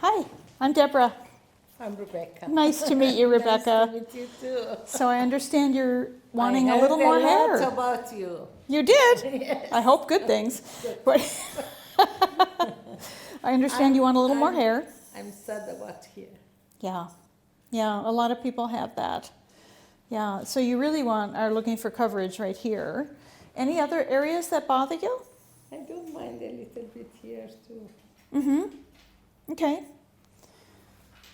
Hi, I'm Debora. I'm Rebecca. Nice to meet you, Rebecca. Nice to meet you too. So I understand you're wanting I a little more heard a hair. lot about you. You did? Yes. I hope good things. But I understand you want a little more hair. I'm sad about here. Yeah, yeah, a lot of people have that. Yeah, so you really are looking for coverage right here. Any other areas that bother you? I don't mind a little bit here too. Mm-hmm. Okay.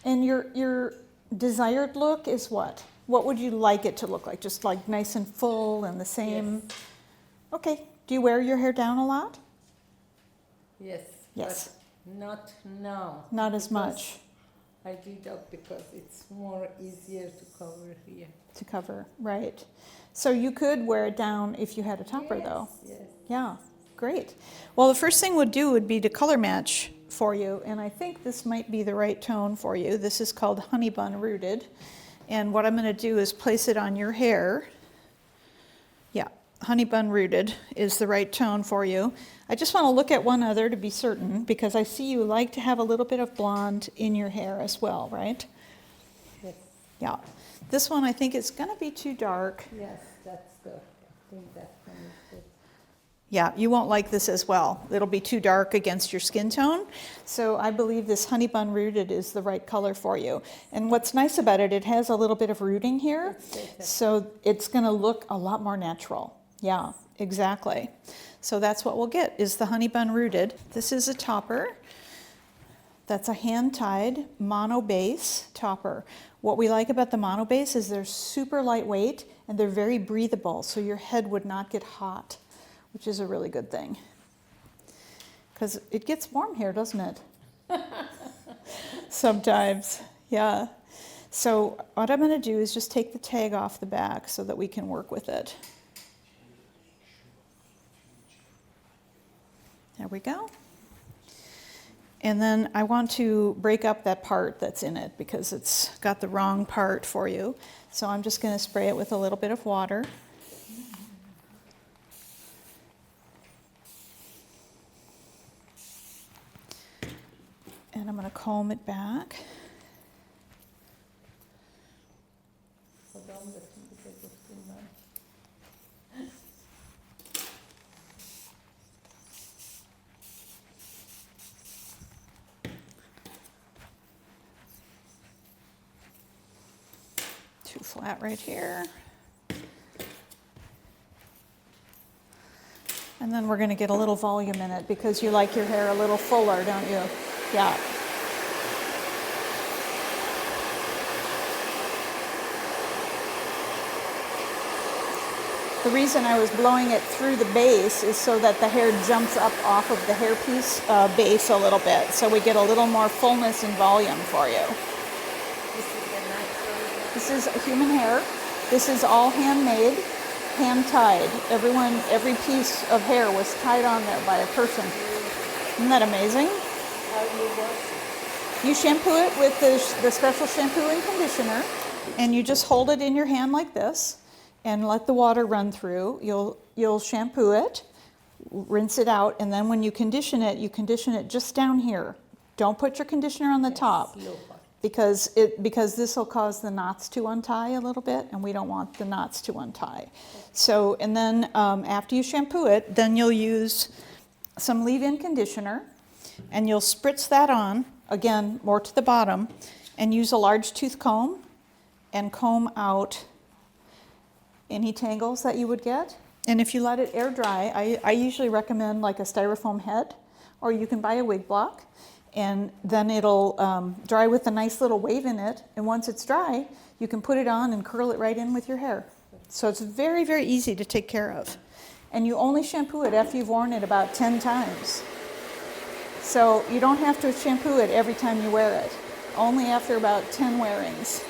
And your desired look is what? What would you like it to look like? Just like nice and full and the same? Yes. Okay. Do you wear your hair down a lot? Yes. Yes. But not now. Not as because much I did that because it's more easier to cover here. to cover, right? So you could wear it down if you had a topper, Yes, though. yes. Yeah, great. Well, the first thing would be to color match for you, and I think this might be the right tone for you. This is called Honey Bun Rooted, and what I'm going to do is place it on your hair. Yeah, Honey Bun Rooted is the right tone for you. I just want to look at one other to be certain, because I see you like to have a little bit of blonde in your hair as well, right? Yes. Yeah. This one I think is going to be too dark. Yes, that's the. I think that one is good. Yeah, you won't like this as well. It'll be too dark against your skin tone. So I believe this Honey Bun Rooted is the right color for you. And what's nice about it, it has a little bit of rooting here. So it's going to look a lot more natural. Yeah, exactly. So that's what we'll get, is the Honey Bun Rooted. This is a topper. That's a hand-tied mono base topper. What we like about the mono base is they're super lightweight and they're very breathable, so your head would not get hot, which is a really good thing. Because it gets warm here, doesn't it? Sometimes, yeah. So what I'm going to do is just take the tag off the back so that we can work with it. There we go. And then I want to break up that part that's in it because it's got the wrong part for you. So I'm just going to spray it with a little bit of water. And I'm going to comb it back. Hold on, because it's too much. Too flat right here. And then we're going to get a little volume in it because you like your hair a little fuller, don't you? Yeah. The reason I was blowing it through the base is so that the hair jumps up off of the hairpiece base a little bit, so we get a little more fullness and volume for you. This is human hair. This is all handmade, hand-tied. Every piece of hair was tied on there by a person. Isn't that amazing? How do you wash it? You shampoo it with the special shampoo and conditioner, and you just hold it in your hand like this and let the water run through. You'll shampoo it, rinse it out, and then when you condition it just down here. Don't put your conditioner on the top. Because this will cause the knots to untie a little bit, and we don't want the knots to untie. So, and then after you shampoo it, then you'll use some leave-in conditioner, and you'll spritz that on, again, more to the bottom, and use a large tooth comb and comb out any tangles that you would get. And if you let it air dry, I usually recommend like a styrofoam head, or you can buy a wig block. And then it'll dry with a nice little wave in it. And once it's dry, you can put it on and curl it right in with your hair. So it's very, very easy to take care of. And you only shampoo it after you've worn it about 10 times. So you don't have to shampoo it every time you wear it. Only after about 10 wearings.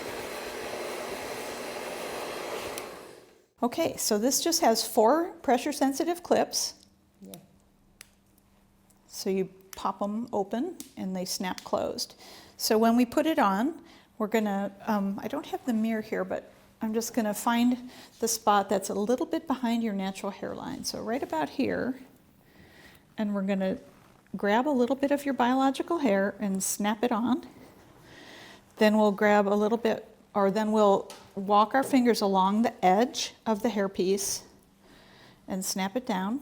Okay, so this just has 4 pressure-sensitive clips. Yeah. So you pop them open and they snap closed. So when we put it on, we're gonna, I don't have the mirror here, but I'm just gonna find the spot that's a little bit behind your natural hairline. So right about here, and we're gonna grab a little bit of your biological hair and snap it on. Then we'll grab a little bit, or then we'll walk our fingers along the edge of the hairpiece and snap it down.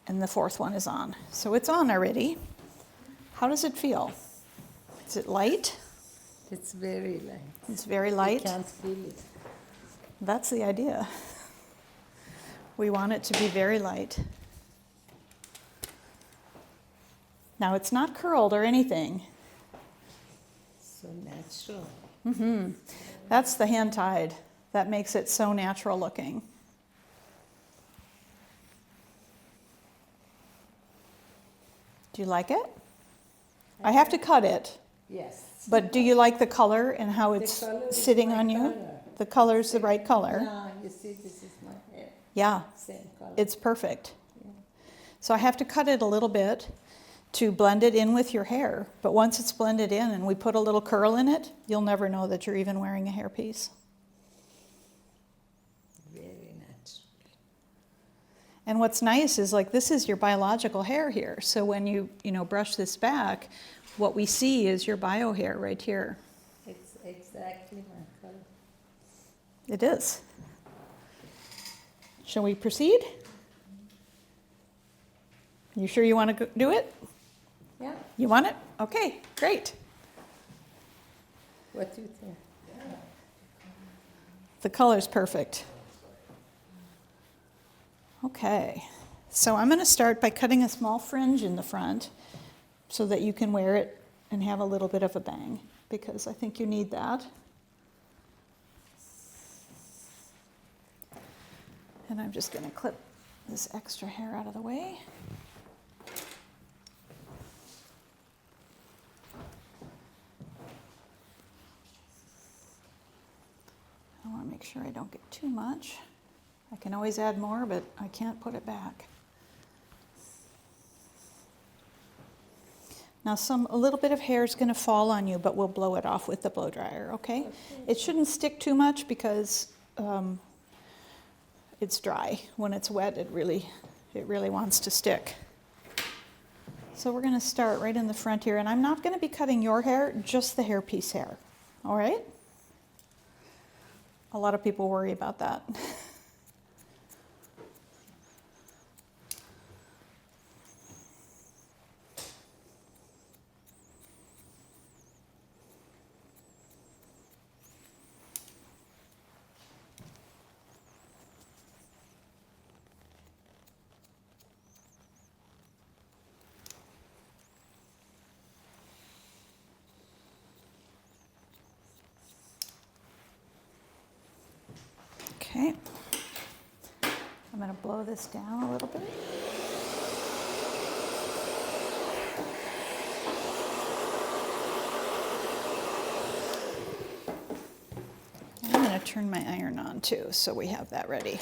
And the fourth one is on. So it's on already. How does it feel? Is it light? It's very light. It's very You light. can't feel it. That's the idea. We want it to be very light. Now it's not curled or anything. So natural. Mm-hmm. That's the hand tied. That makes it so natural looking. Do you like it? I have to cut it, Yes. but do you like the color and how The it's color is sitting my on you? color. The color's the right color. Now you see this is my hair. Yeah, Same color. it's perfect. Yeah. So I have to cut it a little bit to blend it in with your hair. But once it's blended in and we put a little curl in it, you'll never know that you're even wearing a hairpiece. Very natural. And what's nice is like this is your biological hair here. So when you brush this back, what we see is your bio hair right here. It's exactly my color. It is. Shall we proceed? You sure you want to do it? Yeah. You want it? Okay, great. What do you think? The color's perfect. Okay, so I'm going to start by cutting a small fringe in the front so that you can wear it and have a little bit of a bang, because I think you need that. And I'm just going to clip this extra hair out of the way. I want to make sure I don't get too much. I can always add more, but I can't put it back. Now a little bit of hair is going to fall on you, but we'll blow it off with the blow dryer, okay? It shouldn't stick too much because it's dry. When it's wet, it really wants to stick. So we're going to start right in the front here, and I'm not going to be cutting your hair, just the hairpiece hair, all right? A lot of people worry about that. Okay, I'm going to blow this down a little bit. I'm going to turn my iron on too, so we have that ready.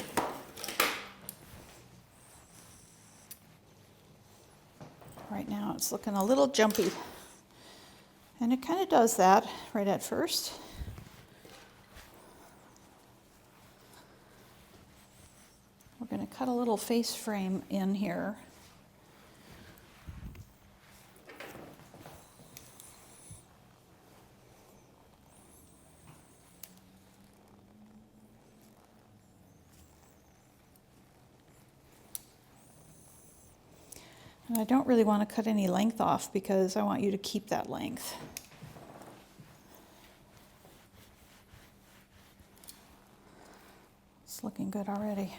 Right now it's looking a little jumpy, and it kind of does that right at first. We're going to cut a little face frame in here. And I don't really want to cut any length off because I want you to keep that length. It's looking good already.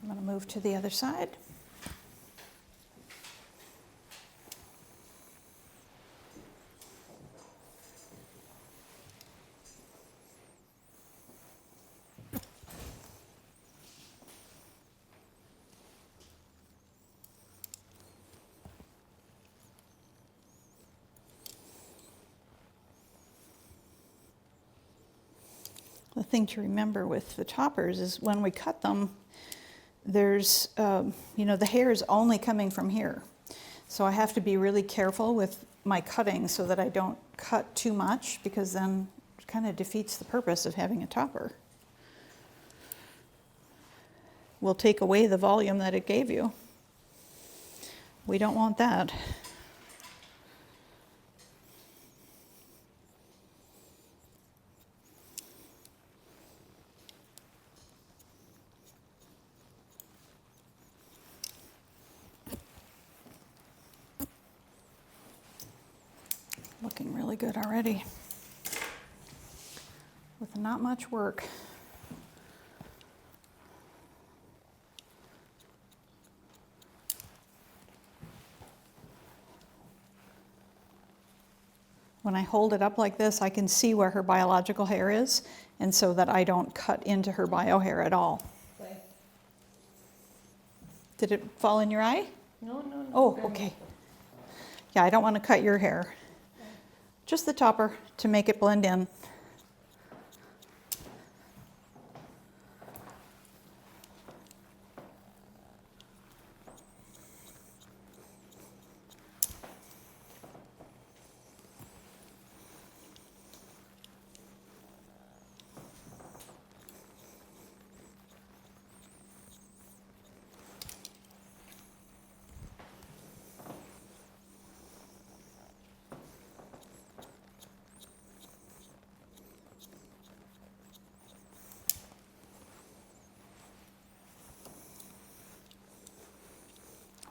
I'm going to move to the other side. The thing to remember with the toppers is when we cut them, there's, you know, the hair is only coming from here. So I have to be really careful with my cutting so that I don't cut too much, because then it kind of defeats the purpose of having a topper. Will take away the volume that it gave you. We don't want that. Looking really good already, with not much work. When I hold it up like this, I can see where her biological hair is, and so that I don't cut into her bio hair at all. Right. Did it fall in your eye? No, no, no. Oh, okay. Yeah, I don't want to cut your hair. Just the topper to make it blend in.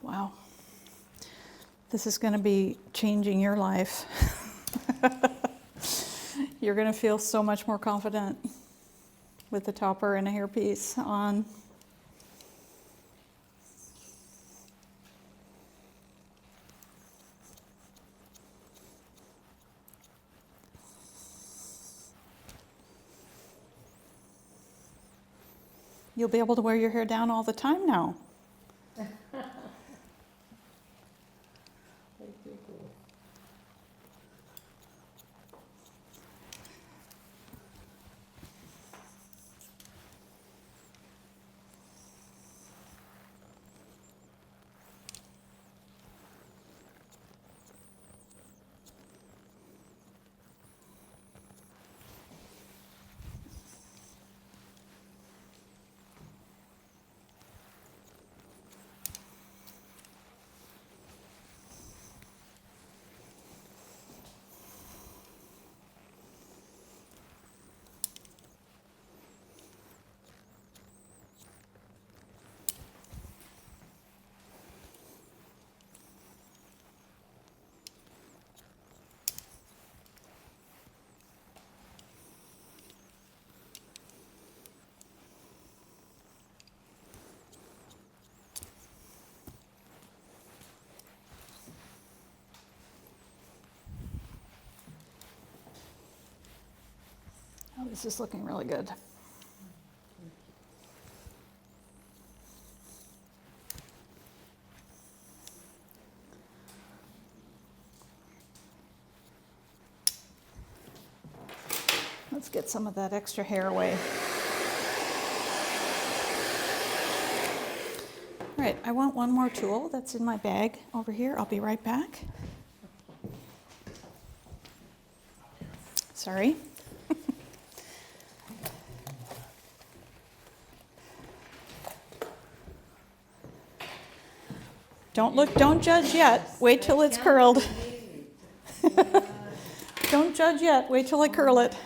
Wow. This is going to be changing your life. You're going to feel so much more confident with the topper and a hairpiece on. You'll be able to wear your hair down all the time now. Oh, this is looking really good. Let's get some of that extra hair away. All right, I want one more tool that's in my bag over here. I'll be right back. Sorry. Don't look, don't judge yet. Wait till it's curled. Don't judge yet. Wait till I curl it.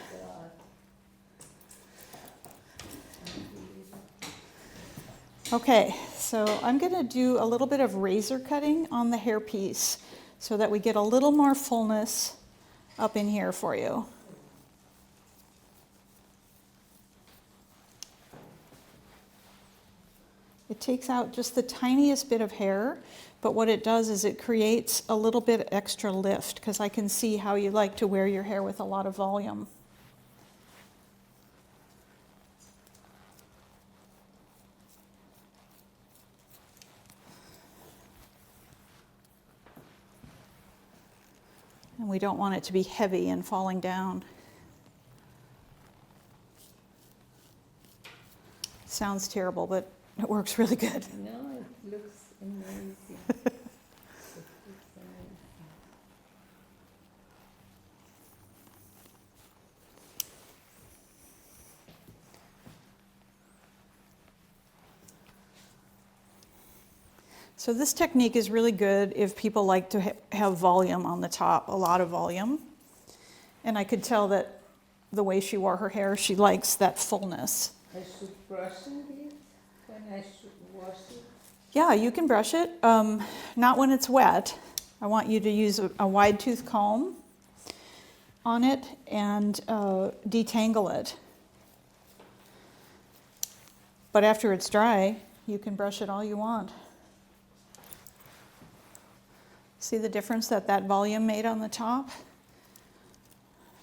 Okay, so I'm going to do a little bit of razor cutting on the hairpiece so that we get a little more fullness up in here for you. It takes out just the tiniest bit of hair, but what it does is it creates a little bit extra lift, because I can see how you like to wear your hair with a lot of volume. And we don't want it to be heavy and falling down. Sounds terrible, but It works really good. No, it looks amazing. It looks amazing. So this technique is really good if people like to have volume on the top, a lot of volume. And I could tell that the way she wore her hair, she likes that fullness. I should brush it when I should wash it. Yeah, you can brush it, not when it's wet. I want you to use a wide tooth comb on it and detangle it. But after it's dry, you can brush it all you want. See the difference that that volume made on the top?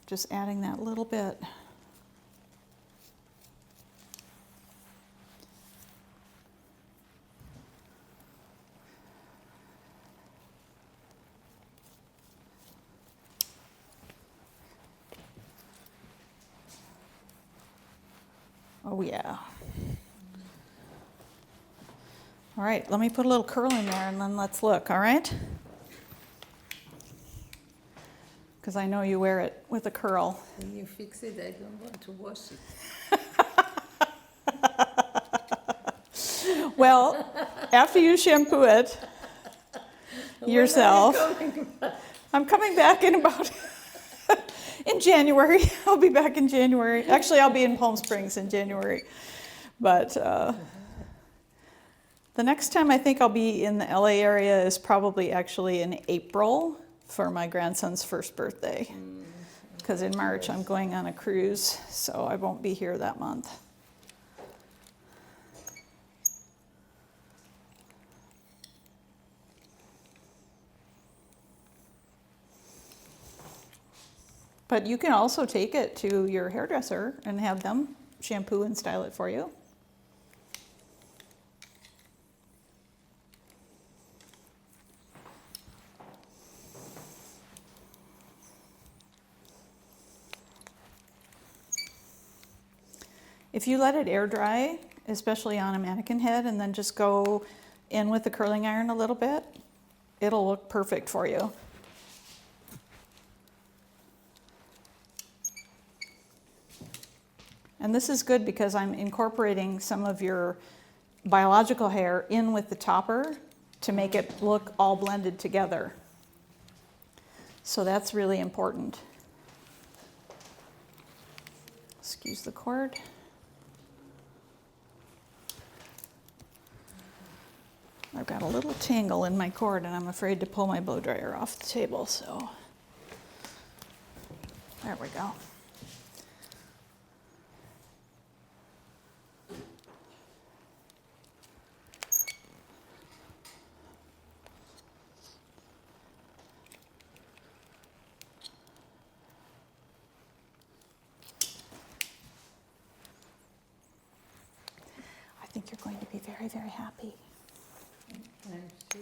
Just adding that little bit. Oh yeah. All right, let me put a little curl in there and then let's look, all right? Because I know you wear it with a curl. When you fix it, I don't want to wash it. Well, after you shampoo it yourself, I'm coming back in about, in January. I'll be back in January. Actually, I'll be in Palm Springs in January. But the next time I think I'll be in the LA area is probably actually in April for my grandson's first birthday. Because in March I'm going on a cruise, so I won't be here that month. But you can also take it to your hairdresser and have them shampoo and style it for you. If you let it air dry, especially on a mannequin head, and then just go in with the curling iron a little bit, it'll look perfect for you. And this is good because I'm incorporating some of your biological hair in with the topper to make it look all blended together. So that's really important. Excuse the cord. I've got a little tangle in my cord and I'm afraid to pull my blow dryer off the table, so there we go. I think you're going to be very, very happy. I'm sure.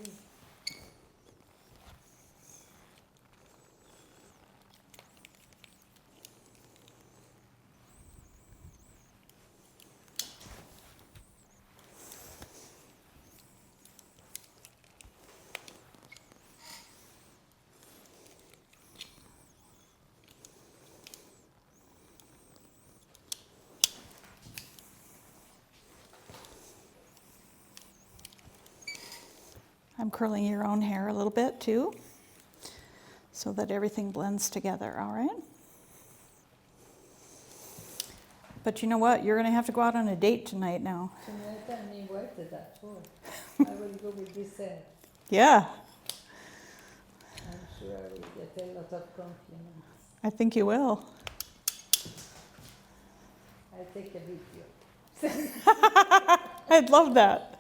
I'm curling your own hair a little bit too, so that everything blends together, all right? But you know what? You're going to have to go out on a date tonight now. Tonight I'm invited at all. I will go with this hair. Yeah, I'm sure I will get a lot of compliments. I think you will. I take a video. I'd love that.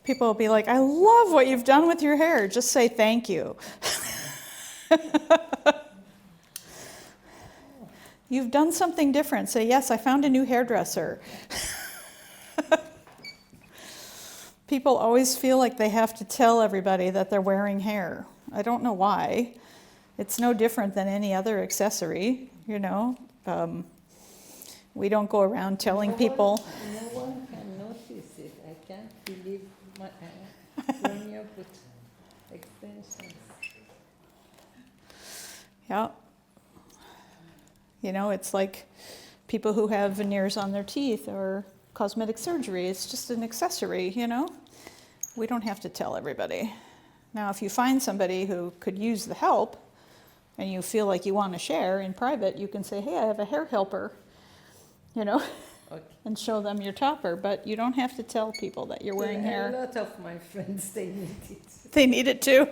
People will be like, I love what you've done with your hair. Just say thank you. You've done something different. Say, yes, I found a new hairdresser. People always feel like they have to tell everybody that they're wearing hair. I don't know why. It's no different than any other accessory, you know. We don't go around telling people. No one cannot Extensions. Yeah. You know, it's like people who have veneers on their teeth or cosmetic surgery. It's just an accessory, you know? We don't have to tell everybody. Now, if you find somebody who could use the help and you feel like you want to share in private, you can say, hey, I have a hair helper, you know, Okay. and show them your topper. But you don't have to tell people that you're wearing A hair. lot of my friends, they need it. They need it too.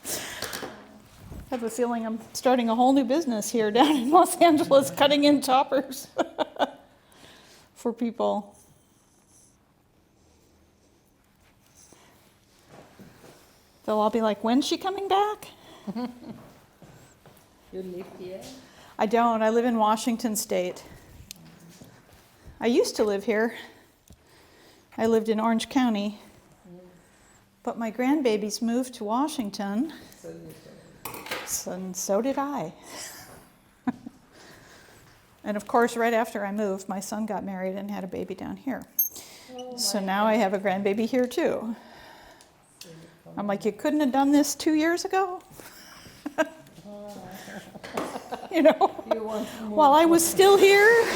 I have a feeling I'm starting a whole new business here down in Los Angeles, cutting in toppers for people. They'll all be like, when's she coming back? You live here? I don't. I live in Washington State. I used to live here. I lived in Orange County. But my grandbabies moved to Washington, So you and so did I. And of course, right after I moved, my son got married and had a baby down here. So now I have a grandbaby here too. I'm like, you couldn't have done this 2 years ago? You know, You want more? while I was still here.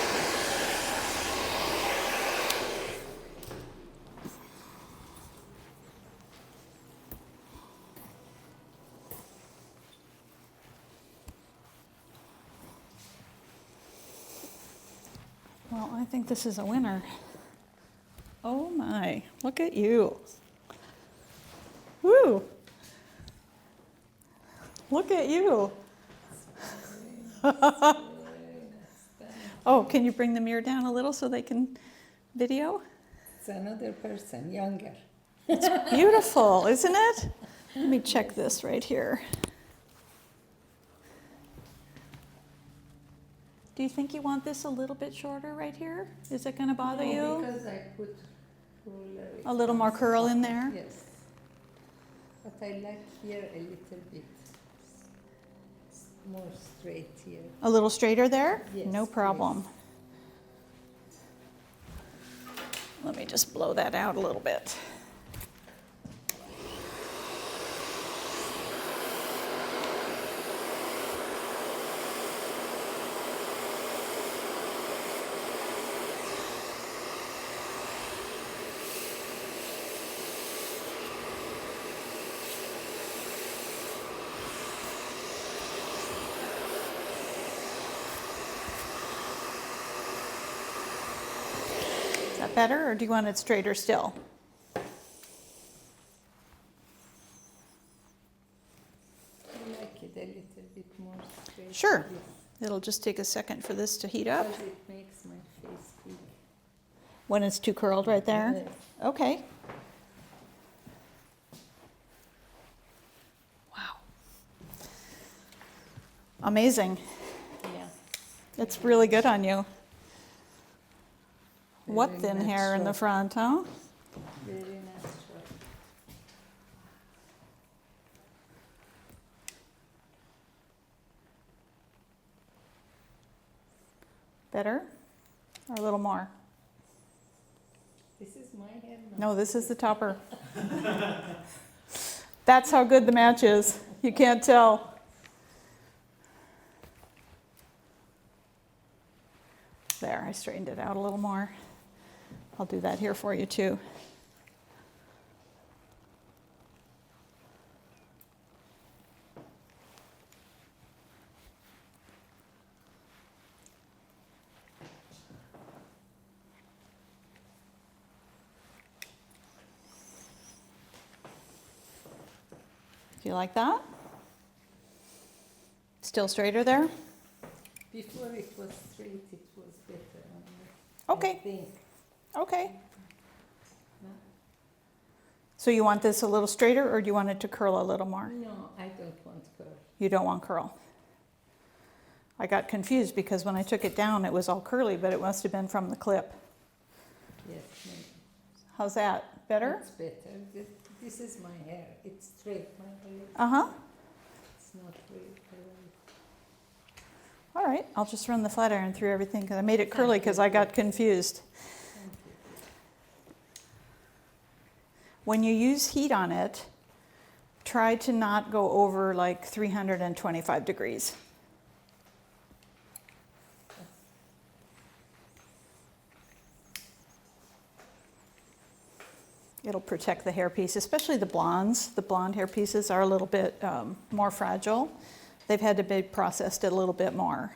Well, I think this is a winner. Oh my, look at you. Woo! Look at you. Oh, can you bring the mirror down a little so they can video? It's another person, younger. Beautiful, isn't it? Let me check this right here. Do you think you want this a little bit shorter right here? Is it going to bother No, you? because I put ruler. A little more curl in there? Yes. But I like here a little bit more straight here. A little straighter there? Yes, No problem. Let me just blow that out a little bit. Is that better, or do you want it straighter still? I like it a little bit more straight. Sure. It'll just take a second for this to heat up. Because it makes my face big. When it's too curled right there? Yes. Okay. Wow. Amazing. Yeah. It's really good on you. What Very thin hair in the natural. front, huh? Very natural. Better? Or a little more? This is my hair now. No, this is the topper. That's how good the match is. You can't tell. There, I straightened it out a little more. I'll do that here for you too. Do you like that? Still straighter there? Before it was straight, it was better. Okay. I think. Okay. No? So you want this a little straighter, or do you want it to curl a little more? No, I don't want curl. You don't want curl. I got confused because when I took it down, it was all curly, but it must have been from the clip. Yes, maybe. How's that? Better? It's better. This is my hair. It's straight. My hair. Uh-huh. It's not very curly. All right, I'll just run the flat iron through everything because I made it curly because I got confused. Thank you. When you use heat on it, try to not go over like 325 degrees. It'll protect the hairpiece, especially the blondes. The blonde hair pieces are a little bit more fragile. They've had to be processed a little bit more.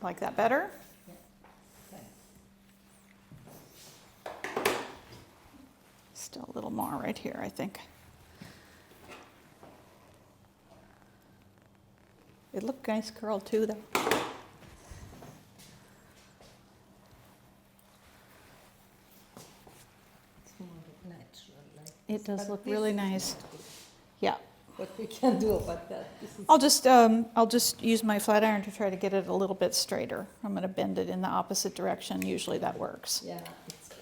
Like that better? Still a little more right here, I think. It looked nice curl too, though. It's more natural, like It does but look this really is nice. not good. Yeah. What we can do about that? This is I'll just use my flat iron to try to get it a little bit straighter. I'm going to bend it in the opposite direction. Usually that works. yeah, it's good.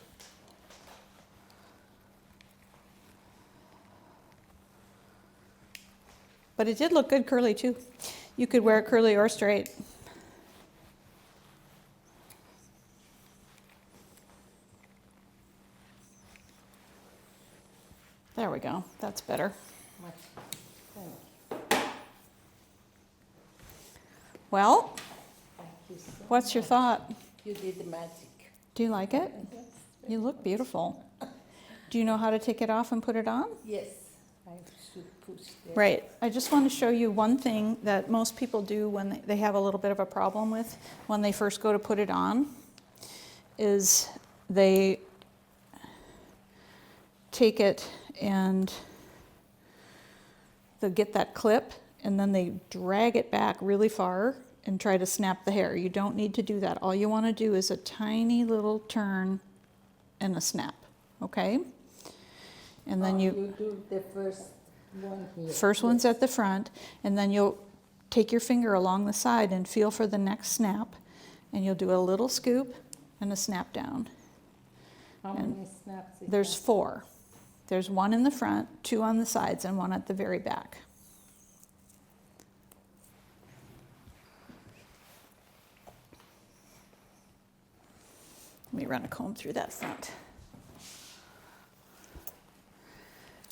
But it did look good curly too. You could wear it curly or straight. There we go. That's better. Much. Thank Well, you so what's your much. thought? You did the magic. Do you like it? Yes. You look beautiful. Do you know how to take it off and put it on? Yes, I should push there. Right. I just want to show you one thing that most people do when they have a little bit of a problem with when they first go to put it on is they take it and they'll get that clip and then they drag it back really far and try to snap the hair. You don't need to do that. All you want to do is a tiny little turn and a snap, okay? And then you do the first one here. first one's Yes. at the front, and then you'll take your finger along the side and feel for the next snap, and you'll do a little scoop and a snap down. How and many snaps? it There's has? 4. There's 1 in the front, 2 on the sides, and 1 at the very back. Let me run a comb through that front.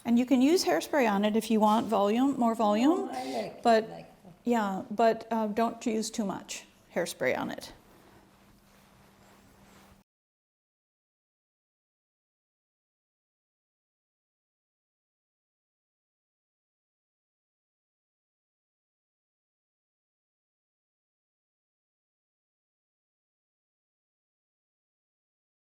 And you can use hairspray on it if you want volume, more volume. Oh, I like but it like that. Yeah, but don't use too much hairspray on it.